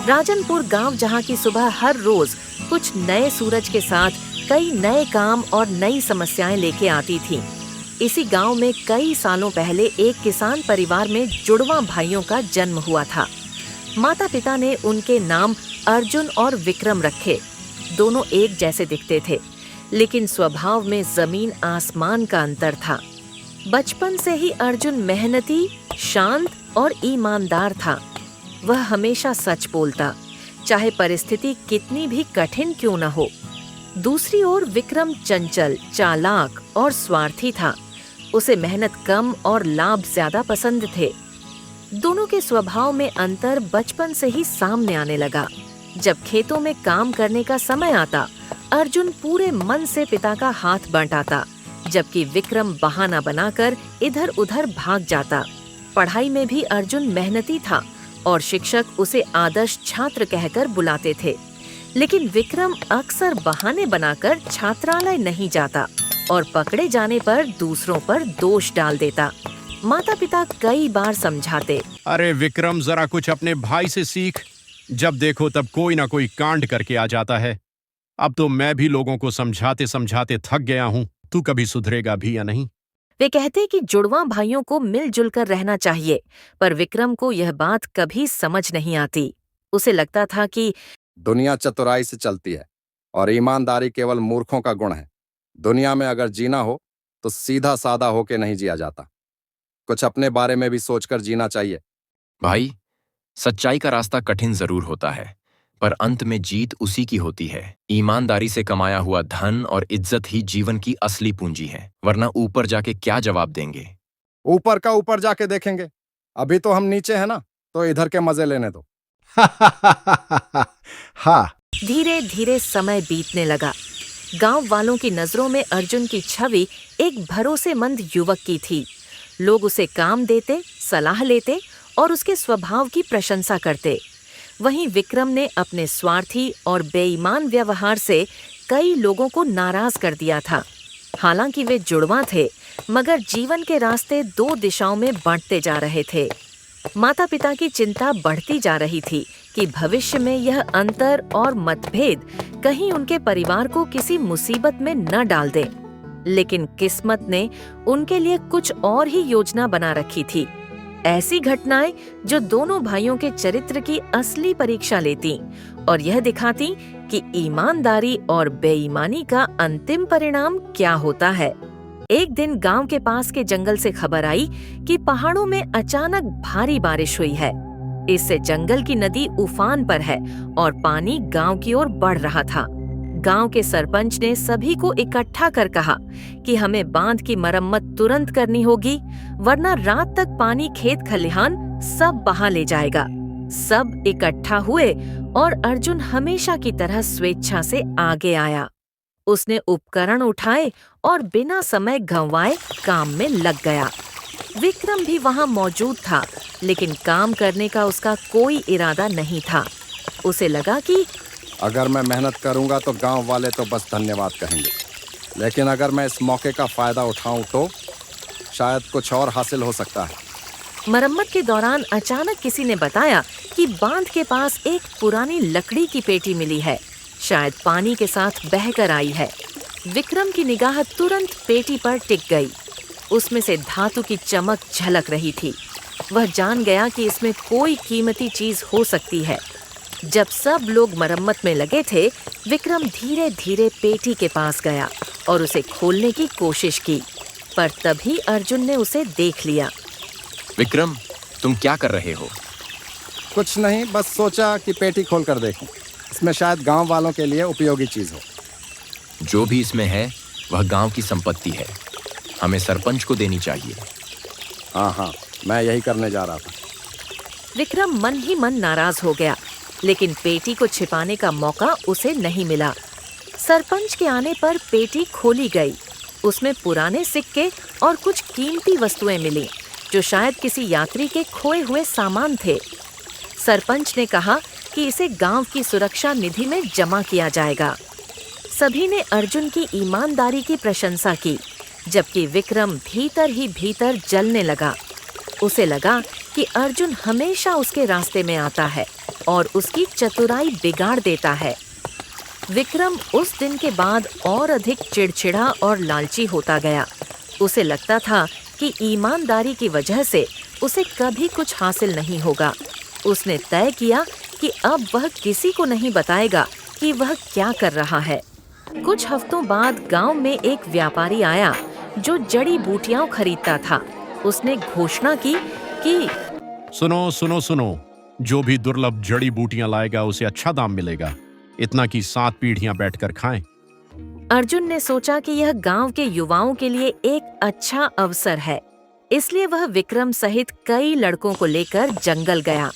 राजनपुर गांव, जहां की सुबह हर रोज कुछ नए सूरज के साथ कई नए काम और नई समस्याएं लेके आती थीं। इसी गांव में कई सालों पहले एक किसान परिवार में जुड़वा भाइयों का जन्म हुआ था। माता पिता ने उनके नाम अर्जुन और विक्रम रखे। दोनों एक जैसे दिखते थे, लेकिन स्वभाव में जमीन आसमान का अंतर था। बचपन से ही अर्जुन मेहनती, शांत और ईमानदार था। वह हमेशा सच बोलता, चाहे परिस्थिति कितनी भी कठिन क्यों न हो। दूसरी ओर विक्रम चंचल, चालाक और स्वार्थी था। उसे मेहनत कम और लाभ ज्यादा पसंद थे। दोनों के स्वभाव में अंतर बचपन से ही सामने आने लगा। जब खेतों में काम करने का समय आता, अर्जुन पूरे मन से पिता का हाथ बंटाता, जबकि विक्रम बहाना बनाकर इधर उधर भाग जाता। पढ़ाई में भी अर्जुन मेहनती था और शिक्षक उसे आदर्श छात्र कहकर बुलाते थे, लेकिन विक्रम अक्सर बहाने बनाकर छात्रालय नहीं जाता और पकड़े जाने पर दूसरों पर दोष डाल देता। माता पिता कई बार समझाते, अरे विक्रम, जरा कुछ अपने भाई से सीख। जब देखो तब कोई ना कोई कांड करके आ जाता है। अब तो मैं भी लोगों को समझाते समझाते थक गया हूँ। तू कभी सुधरेगा भी या नहीं? वे कहते कि जुड़वा भाइयों को मिलजुल कर रहना चाहिए, पर विक्रम को यह बात कभी समझ नहीं आती। उसे लगता था कि दुनिया चतुराई से चलती है और ईमानदारी केवल मूर्खों का गुण है। दुनिया में अगर जीना हो तो सीधा साधा होके नहीं जिया जाता। कुछ अपने बारे में भी सोचकर जीना चाहिए। भाई, सच्चाई का रास्ता कठिन जरूर होता है, पर अंत में जीत उसी की होती है। ईमानदारी से कमाया हुआ धन और इज्जत ही जीवन की असली पूंजी है, वरना ऊपर जाके क्या जवाब देंगे? ऊपर का ऊपर जाके देखेंगे। अभी तो हम नीचे हैं ना, तो इधर के मजे लेने दो। हाँ। धीरे धीरे समय बीतने लगा। गांव वालों की नजरों में अर्जुन की छवि एक भरोसेमंद युवक की थी। लोग उसे काम देते, सलाह लेते और उसके स्वभाव की प्रशंसा करते। वहीं विक्रम ने अपने स्वार्थी और बेईमान व्यवहार से कई लोगों को नाराज कर दिया था। हालांकि वे जुड़वा थे, मगर जीवन के रास्ते दो दिशाओं में बांटते जा रहे थे। माता पिता की चिंता बढ़ती जा रही थी कि भविष्य में यह अंतर और मतभेद कहीं उनके परिवार को किसी मुसीबत में न डाल दे। लेकिन किस्मत ने उनके लिए कुछ और ही योजना बना रखी थी। ऐसी घटनाएं जो दोनों भाइयों के चरित्र की असली परीक्षा लेती और यह दिखाती कि ईमानदारी और बेईमानी का अंतिम परिणाम क्या होता है। एक दिन गांव के पास के जंगल से खबर आई कि पहाड़ों में अचानक भारी बारिश हुई है। इससे जंगल की नदी उफान पर है और पानी गांव की ओर बढ़ रहा था। गांव के सरपंच ने सभी को इकट्ठा कर कहा कि हमें बांध की मरम्मत तुरंत करनी होगी, वरना रात तक पानी खेत खलिहान सब बहा ले जाएगा। सब इकट्ठा हुए और अर्जुन हमेशा की तरह स्वेच्छा से आगे आया। उसने उपकरण उठाए और बिना समय गंवाए काम में लग गया। विक्रम भी वहां मौजूद था, लेकिन काम करने का उसका कोई इरादा नहीं था। उसे लगा कि अगर मैं मेहनत करूंगा तो गांव वाले तो बस धन्यवाद कहेंगे, लेकिन अगर मैं इस मौके का फायदा उठाऊं तो शायद कुछ और हासिल हो सकता है। मरम्मत के दौरान अचानक किसी ने बताया कि बांध के पास एक पुरानी लकड़ी की पेटी मिली है, शायद पानी के साथ बहकर आई है। विक्रम की निगाह तुरंत पेटी पर टिक गई। उसमें से धातु की चमक झलक रही थी। वह जान गया कि इसमें कोई कीमती चीज हो सकती है। जब सब लोग मरम्मत में लगे थे, विक्रम धीरे धीरे पेटी के पास गया और उसे खोलने की कोशिश की, पर तभी अर्जुन ने उसे देख लिया। विक्रम, तुम क्या कर रहे हो? कुछ नहीं, बस सोचा कि पेटी खोल कर देखूं। इसमें शायद गांव वालों के लिए उपयोगी चीज हो। जो भी इसमें है वह गांव की संपत्ति है, हमें सरपंच को देनी चाहिए। हाँ, मैं यही करने जा रहा था। विक्रम मन ही मन नाराज हो गया, लेकिन पेटी को छिपाने का मौका उसे नहीं मिला। सरपंच के आने पर पेटी खोली गई। उसमें पुराने सिक्के और कुछ कीमती वस्तुएं मिली, जो शायद किसी यात्री के खोए हुए सामान थे। सरपंच ने कहा कि इसे गांव की सुरक्षा निधि में जमा किया जाएगा। सभी ने अर्जुन की ईमानदारी की प्रशंसा की, जबकि विक्रम भीतर ही भीतर जलने लगा। उसे लगा कि अर्जुन हमेशा उसके रास्ते में आता है और उसकी चतुराई बिगाड़ देता है। विक्रम उस दिन के बाद और अधिक चिड़चिड़ा और लालची होता गया। उसे लगता था कि ईमानदारी की वजह से उसे कभी कुछ हासिल नहीं होगा। उसने तय किया कि अब वह किसी को नहीं बताएगा कि वह क्या कर रहा है। कुछ हफ्तों बाद गांव में एक व्यापारी आया जो जड़ी बूटियां खरीदता था। उसने घोषणा की कि सुनो सुनो सुनो, जो भी दुर्लभ जड़ी बूटियां लाएगा उसे अच्छा दाम मिलेगा, इतना कि 7 पीढ़ियां बैठकर खाएं। अर्जुन ने सोचा कि यह गांव के युवाओं के लिए एक अच्छा अवसर है, इसलिए वह विक्रम सहित कई लड़कों को लेकर जंगल गया।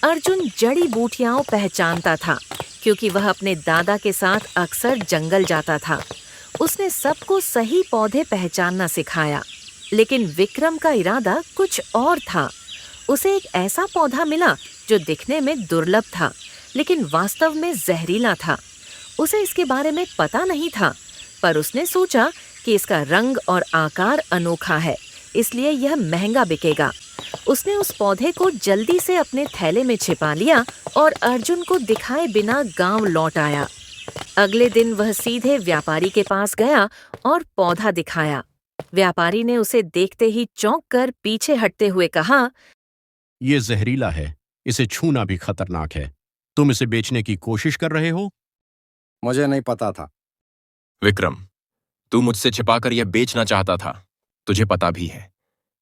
अर्जुन जड़ी बूटियां पहचानता था क्योंकि वह अपने दादा के साथ अक्सर जंगल जाता था। उसने सबको सही पौधे पहचानना सिखाया, लेकिन विक्रम का इरादा कुछ और था। उसे एक ऐसा पौधा मिला जो दिखने में दुर्लभ था, लेकिन वास्तव में जहरीला था। उसे इसके बारे में पता नहीं था, पर उसने सोचा कि इसका रंग और आकार अनोखा है, इसलिए यह महंगा बिकेगा। उसने उस पौधे को जल्दी से अपने थैले में छिपा लिया और अर्जुन को दिखाए बिना गांव लौट आया। अगले दिन वह सीधे व्यापारी के पास गया और पौधा दिखाया। व्यापारी ने उसे देखते ही चौंक कर पीछे हटते हुए कहा, ये जहरीला है, इसे छूना भी खतरनाक है। तुम इसे बेचने की कोशिश कर रहे हो? मुझे नहीं पता था। विक्रम, तू मुझसे छिपाकर यह बेचना चाहता था। तुझे पता भी है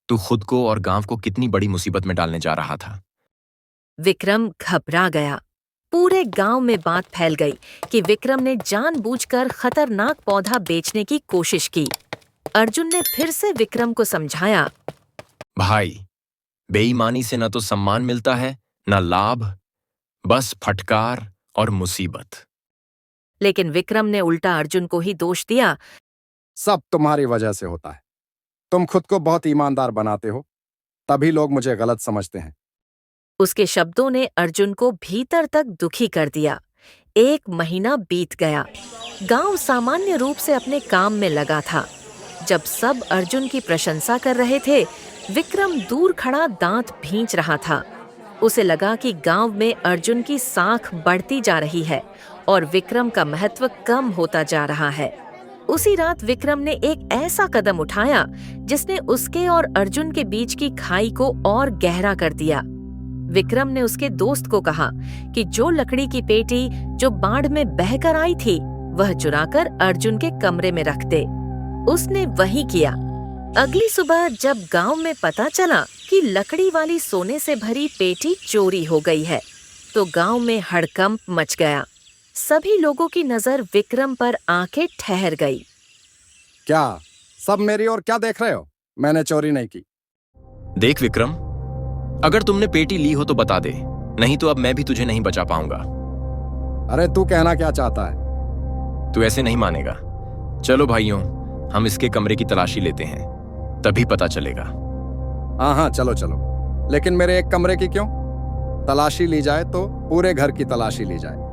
तू खुद को और गांव को कितनी बड़ी मुसीबत में डालने जा रहा था। विक्रम घबरा गया। पूरे गांव में बात फैल गई कि विक्रम ने जानबूझकर खतरनाक पौधा बेचने की कोशिश की। अर्जुन ने फिर से विक्रम को समझाया, भाई, बेईमानी से न तो सम्मान मिलता है न लाभ, बस फटकार और मुसीबत। लेकिन विक्रम ने उल्टा अर्जुन को ही दोष दिया। सब तुम्हारी वजह से होता है। तुम खुद को बहुत ईमानदार बनाते हो, तभी लोग मुझे गलत समझते हैं। उसके शब्दों ने अर्जुन को भीतर तक दुखी कर दिया। 1 महीना बीत गया। गांव सामान्य रूप से अपने काम में लगा था। जब सब अर्जुन की प्रशंसा कर रहे थे, विक्रम दूर खड़ा दांत भींच रहा था। उसे लगा कि गांव में अर्जुन की साख बढ़ती जा रही है और विक्रम का महत्व कम होता जा रहा है। उसी रात विक्रम ने एक ऐसा कदम उठाया जिसने उसके और अर्जुन के बीच की खाई को और गहरा कर दिया। विक्रम ने उसके दोस्त को कहा कि जो लकड़ी की पेटी जो बाढ़ में बहकर आई थी, वह चुराकर अर्जुन के कमरे में रख दे। उसने वही किया। अगली सुबह जब गांव में पता चला कि लकड़ी वाली सोने से भरी पेटी चोरी हो गई है, तो गांव में हड़कंप मच गया। सभी लोगों की नजर विक्रम पर आके ठहर गई। क्या सब मेरी ओर क्या देख रहे हो? मैंने चोरी नहीं की। देख विक्रम, अगर तुमने पेटी ली हो तो बता दे, नहीं तो अब मैं भी तुझे नहीं बचा पाऊंगा। अरे तू कहना क्या चाहता है? तू ऐसे नहीं मानेगा। चलो भाइयों, हम इसके कमरे की तलाशी लेते हैं, तभी पता चलेगा। हाँ हाँ, चलो चलो। लेकिन मेरे एक कमरे की क्यों? तलाशी ली जाए तो पूरे घर की तलाशी ली जाए।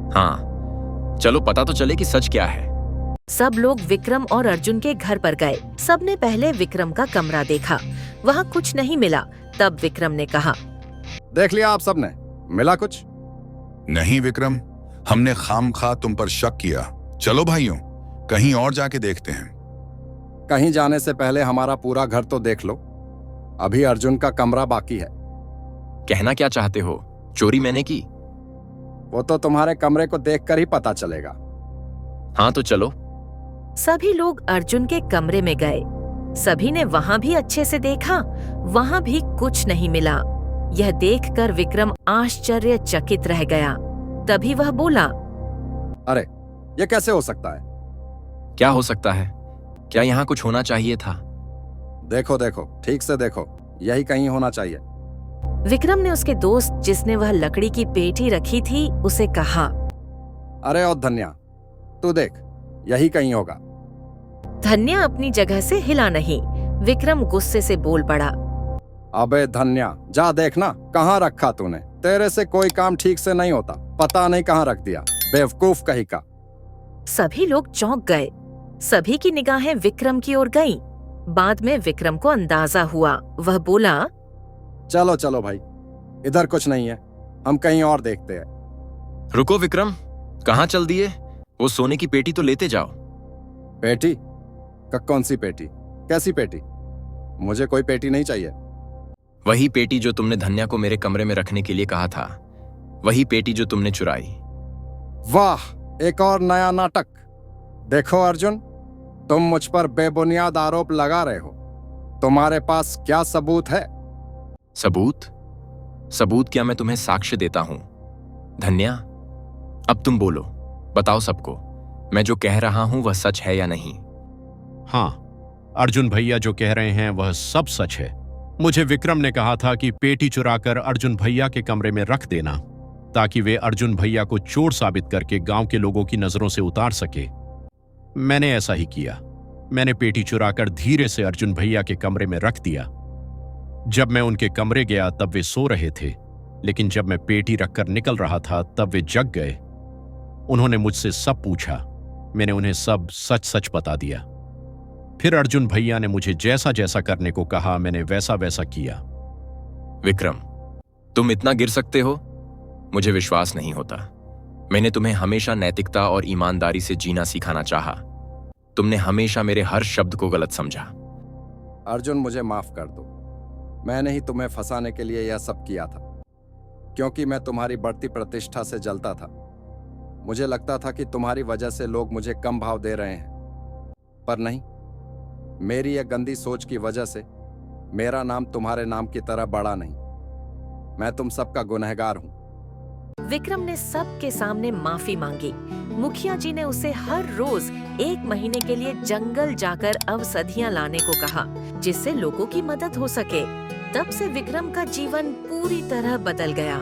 हाँ, चलो पता तो चले कि सच क्या है। सब लोग विक्रम और अर्जुन के घर पर गए। सबने पहले विक्रम का कमरा देखा। वहाँ कुछ नहीं मिला। तब विक्रम ने कहा, देख लिया आप सबने? मिला कुछ? नहीं विक्रम, हमने खामखा तुम पर शक किया। चलो भाइयों, कहीं और जाके देखते हैं। कहीं जाने से पहले हमारा पूरा घर तो देख लो। अभी अर्जुन का कमरा बाकी है। कहना क्या चाहते हो? चोरी मैंने की? वो तो तुम्हारे कमरे को देखकर ही पता चलेगा। हाँ तो चलो। सभी लोग अर्जुन के कमरे में गए। सभी ने वहाँ भी अच्छे से देखा। वहाँ भी कुछ नहीं मिला। यह देखकर विक्रम आश्चर्यचकित रह गया। तभी वह बोला, अरे ये कैसे हो सकता है? क्या हो सकता है? क्या यहाँ कुछ होना चाहिए था? देखो देखो, ठीक से देखो, यही कहीं होना चाहिए। विक्रम ने उसके दोस्त जिसने वह लकड़ी की पेटी रखी थी उसे कहा, अरे और धन्या, तू देख, यही कहीं होगा। धन्या अपनी जगह से हिला नहीं। विक्रम गुस्से से बोल पड़ा, अबे धन्या, जा देखना कहाँ रखा तूने। तेरे से कोई काम ठीक से नहीं होता। पता नहीं कहाँ रख दिया, बेवकूफ कहीं का। सभी लोग चौंक गए। सभी की निगाहें विक्रम की ओर गईं। बाद में विक्रम को अंदाजा हुआ। वह बोला, चलो चलो भाई, इधर कुछ नहीं है, हम कहीं और देखते हैं। रुको विक्रम, कहाँ चल दिए? वो सोने की पेटी तो लेते जाओ। पेटी? कौन सी पेटी? कैसी पेटी? मुझे कोई पेटी नहीं चाहिए। वही पेटी जो तुमने धन्या को मेरे कमरे में रखने के लिए कहा था, वही पेटी जो तुमने चुराई। वाह, एक और नया नाटक। देखो अर्जुन, तुम मुझ पर बेबुनियाद आरोप लगा रहे हो। तुम्हारे पास क्या सबूत है? सबूत? सबूत क्या मैं तुम्हें साक्ष्य देता हूं। धन्या, अब तुम बोलो, बताओ सबको, मैं जो कह रहा हूं वह सच है या नहीं? हाँ, अर्जुन भैया जो कह रहे हैं वह सब सच है। मुझे विक्रम ने कहा था कि पेटी चुराकर अर्जुन भैया के कमरे में रख देना, ताकि वे अर्जुन भैया को चोर साबित करके गांव के लोगों की नजरों से उतार सके। मैंने ऐसा ही किया। मैंने पेटी चुराकर धीरे से अर्जुन भैया के कमरे में रख दिया। जब मैं उनके कमरे गया तब वे सो रहे थे, लेकिन जब मैं पेटी रखकर निकल रहा था तब वे जग गए। उन्होंने मुझसे सब पूछा। मैंने उन्हें सब सच सच बता दिया। फिर अर्जुन भैया ने मुझे जैसा जैसा करने को कहा, मैंने वैसा वैसा किया। विक्रम, तुम इतना गिर सकते हो? मुझे विश्वास नहीं होता। मैंने तुम्हें हमेशा नैतिकता और ईमानदारी से जीना सिखाना चाहा। तुमने हमेशा मेरे हर शब्द को गलत समझा। अर्जुन, मुझे माफ कर दो। मैंने ही तुम्हें फंसाने के लिए यह सब किया था, क्योंकि मैं तुम्हारी बढ़ती प्रतिष्ठा से जलता था। मुझे लगता था कि तुम्हारी वजह से लोग मुझे कम भाव दे रहे हैं, पर नहीं। मेरी यह गंदी सोच की वजह से मेरा नाम तुम्हारे नाम की तरह बड़ा नहीं। मैं तुम सबका गुनहगार हूं। विक्रम ने सबके सामने माफी मांगी। मुखिया जी ने उसे हर रोज 1 महीने के लिए जंगल जाकर औषधियां लाने को कहा, जिससे लोगों की मदद हो सके। तब से विक्रम का जीवन पूरी तरह बदल गया।